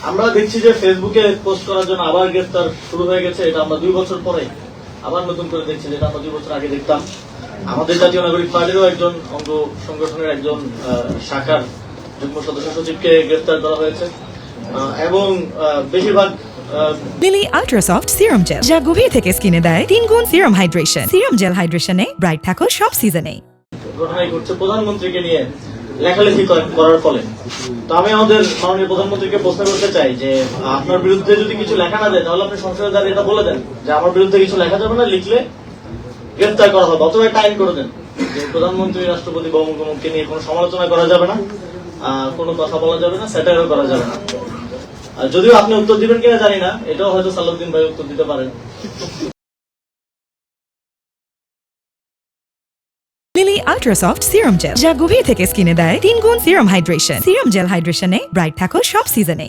আমরা দেখছি যে ফেসবুকে পোস্ট করার জন্য আবার গ্রেফতার শুরু হয়ে গেছে। এটা আমরা 2 বছর পরে আবার নতুন করে দেখছি, যেটা আমরা 2 বছর আগে দেখতাম। আমাদের জাতীয় নাগরিক পার্টিরও একজন অঙ্গ সংগঠনের একজন শাখার যুগ্ম সদস্য সচিবকে গ্রেফতার করা হয়েছে এবং বেশিরভাগ Lily ultra soft serum gel, যা গভীর থেকে স্কিনে দেয় 3 গুণ সিরাম হাইড্রেশন। সিরাম জেল হাইড্রেশনে ব্রাইট থাকো সব সিজনে। ঘটনাই ঘটছে প্রধানমন্ত্রীকে নিয়ে লেখালেখি করার ফলে। তো আমি আমাদের মাননীয় প্রধানমন্ত্রীকে প্রশ্ন করতে চাই যে আপনার বিরুদ্ধে যদি কিছু লেখা না দেয় তাহলে আপনি সংসদে দাঁড়িয়ে এটা বলে দেন যে আমার বিরুদ্ধে কিছু লেখা যাবে না, লিখলে গ্রেফতার করা হবে, অথবা একটা আইন করে দেন যে প্রধানমন্ত্রী রাষ্ট্রপতি বা মুখ্যমন্ত্রীকে নিয়ে কোনো সমালোচনা করা যাবে না, কোনো কথা বলা যাবে না, স্যাটারও করা যাবে না। যদিও আপনি উত্তর দিবেন কিনা জানি না, এটাও হয়তো সালাউদ্দিন ভাই উত্তর দিতে পারেন। Lily ultra soft serum gel, যা গভীর থেকে স্কিনে দেয় 3 গুণ সিরাম হাইড্রেশন। সিরাম জেল হাইড্রেশনে ব্রাইট থাকো সব সিজনে।